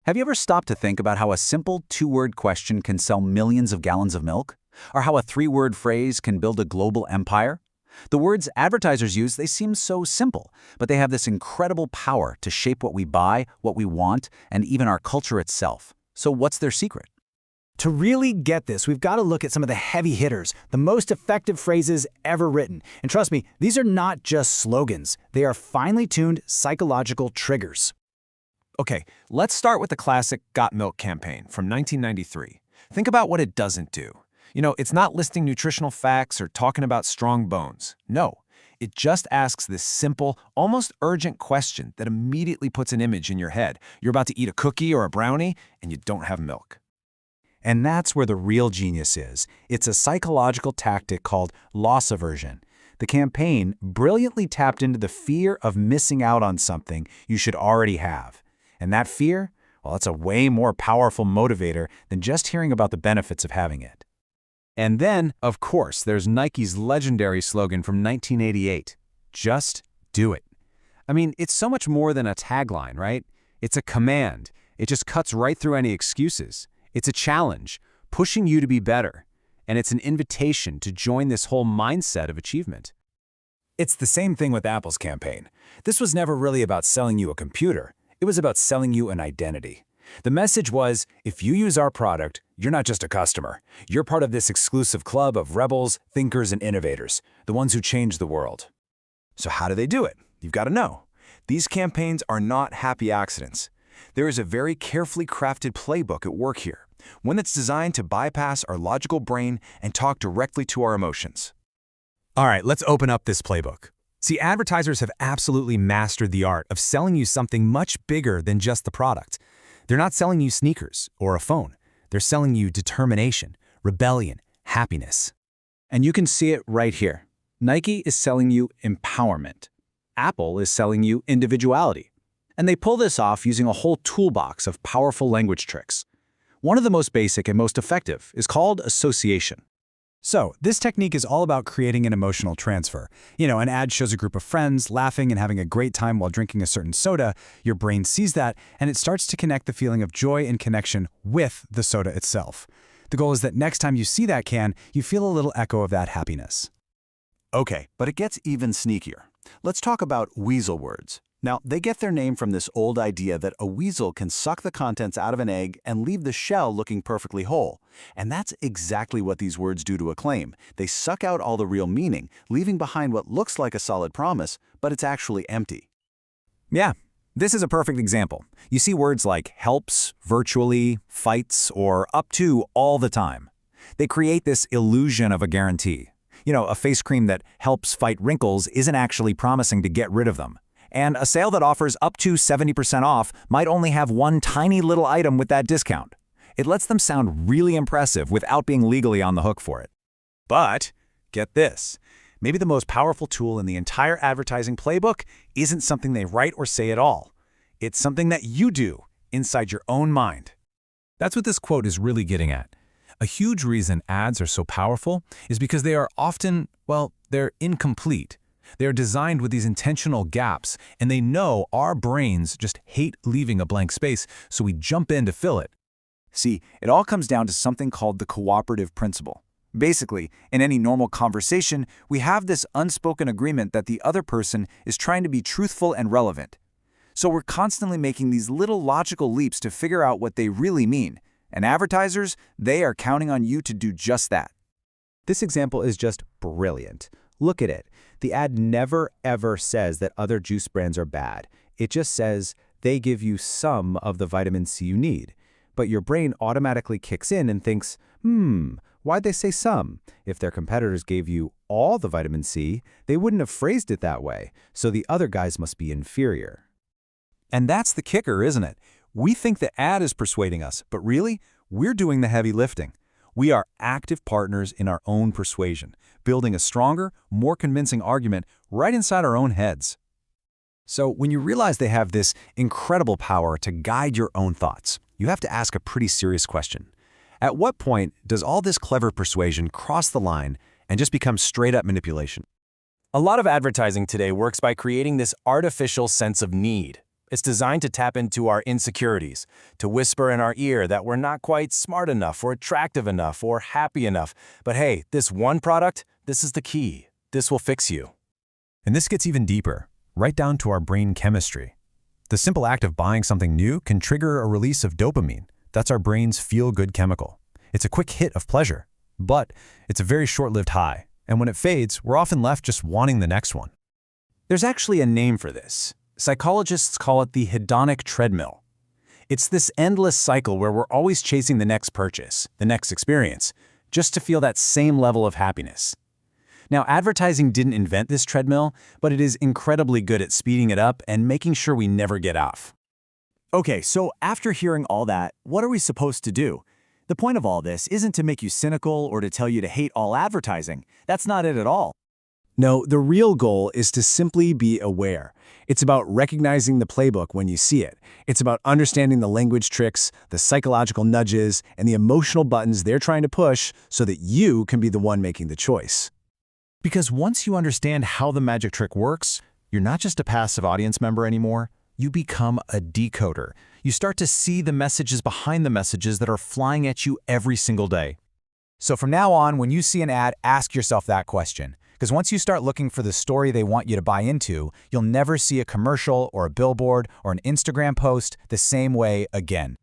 Have you ever stopped to think about how a simple two-word question can sell millions of gallons of milk? Or how a three-word phrase can build a global empire? The words advertisers use, they seem so simple, but they have this incredible power to shape what we buy, what we want, and even our culture itself. So what's their secret? To really get this, we've got to look at some of the heavy hitters, the most effective phrases ever written. And trust me, these are not just slogans. They are finely tuned psychological triggers. Okay, let's start with the classic Got Milk campaign from 1993. Think about what it doesn't do. It's not listing nutritional facts or talking about strong bones. No, it just asks this simple, almost urgent question that immediately puts an image in your head. You're about to eat a cookie or a brownie, and you don't have milk. And that's where the real genius is. It's a psychological tactic called loss aversion. The campaign brilliantly tapped into the fear of missing out on something you should already have. And that fear, well, it's a way more powerful motivator than just hearing about the benefits of having it. And then, of course, there's Nike's legendary slogan from 1988, "Just do it." I mean, it's so much more than a tagline, right? It's a command. It just cuts right through any excuses. It's a challenge, pushing you to be better. And it's an invitation to join this whole mindset of achievement. It's the same thing with Apple's campaign. This was never really about selling you a computer. It was about selling you an identity. The message was, if you use our product, you're not just a customer. You're part of this exclusive club of rebels, thinkers, and innovators, the ones who change the world. So how do they do it? You've got to know. These campaigns are not happy accidents. There is a very carefully crafted playbook at work here, one that's designed to bypass our logical brain and talk directly to our emotions. All right, let's open up this playbook. See, advertisers have absolutely mastered the art of selling you something much bigger than just the product. They're not selling you sneakers or a phone. They're selling you determination, rebellion, happiness. And you can see it right here. Nike is selling you empowerment. Apple is selling you individuality. And they pull this off using a whole toolbox of powerful language tricks. One of the most basic and most effective is called association. So, this technique is all about creating an emotional transfer. An ad shows a group of friends laughing and having a great time while drinking a certain soda. Your brain sees that, and it starts to connect the feeling of joy and connection with the soda itself. The goal is that next time you see that can, you feel a little echo of that happiness. Okay, but it gets even sneakier. Let's talk about weasel words. Now, they get their name from this old idea that a weasel can suck the contents out of an egg and leave the shell looking perfectly whole. And that's exactly what these words do to a claim. They suck out all the real meaning, leaving behind what looks like a solid promise, but it's actually empty. Yeah, this is a perfect example. You see words like helps, virtually, fights, or up to all the time. They create this illusion of a guarantee. A face cream that helps fight wrinkles isn't actually promising to get rid of them. And a sale that offers up to 70% off might only have one tiny little item with that discount. It lets them sound really impressive without being legally on the hook for it. But, get this, maybe the most powerful tool in the entire advertising playbook isn't something they write or say at all. It's something that you do inside your own mind. That's what this quote is really getting at. A huge reason ads are so powerful is because they are often, they're incomplete. They're designed with these intentional gaps, and they know our brains just hate leaving a blank space, so we jump in to fill it. See, it all comes down to something called the cooperative principle. Basically, in any normal conversation, we have this unspoken agreement that the other person is trying to be truthful and relevant. So we're constantly making these little logical leaps to figure out what they really mean. And advertisers, they are counting on you to do just that. This example is just brilliant. Look at it. The ad never, ever says that other juice brands are bad. It just says they give you some of the vitamin C you need. But your brain automatically kicks in and thinks, why'd they say some? If their competitors gave you all the vitamin C, they wouldn't have phrased it that way. So the other guys must be inferior. And that's the kicker, isn't it? We think the ad is persuading us, but really, we're doing the heavy lifting. We are active partners in our own persuasion, building a stronger, more convincing argument right inside our own heads. So when you realize they have this incredible power to guide your own thoughts, you have to ask a pretty serious question. At what point does all this clever persuasion cross the line and just become straight-up manipulation? A lot of advertising today works by creating this artificial sense of need. It's designed to tap into our insecurities, to whisper in our ear that we're not quite smart enough or attractive enough or happy enough. But hey, this one product, this is the key. This will fix you. And this gets even deeper, right down to our brain chemistry. The simple act of buying something new can trigger a release of dopamine. That's our brain's feel-good chemical. It's a quick hit of pleasure, but it's a very short-lived high. And when it fades, we're often left just wanting the next one. There's actually a name for this. Psychologists call it the hedonic treadmill. It's this endless cycle where we're always chasing the next purchase, the next experience, just to feel that same level of happiness. Now, advertising didn't invent this treadmill, but it is incredibly good at speeding it up and making sure we never get off. Okay, so after hearing all that, what are we supposed to do? The point of all this isn't to make you cynical or to tell you to hate all advertising. That's not it at all. No, the real goal is to simply be aware. It's about recognizing the playbook when you see it. It's about understanding the language tricks, the psychological nudges, and the emotional buttons they're trying to push so that you can be the one making the choice. Because once you understand how the magic trick works, you're not just a passive audience member anymore. You become a decoder. You start to see the messages behind the messages that are flying at you every single day. So from now on, when you see an ad, ask yourself that question. Because once you start looking for the story they want you to buy into, you'll never see a commercial or a billboard or an Instagram post the same way again.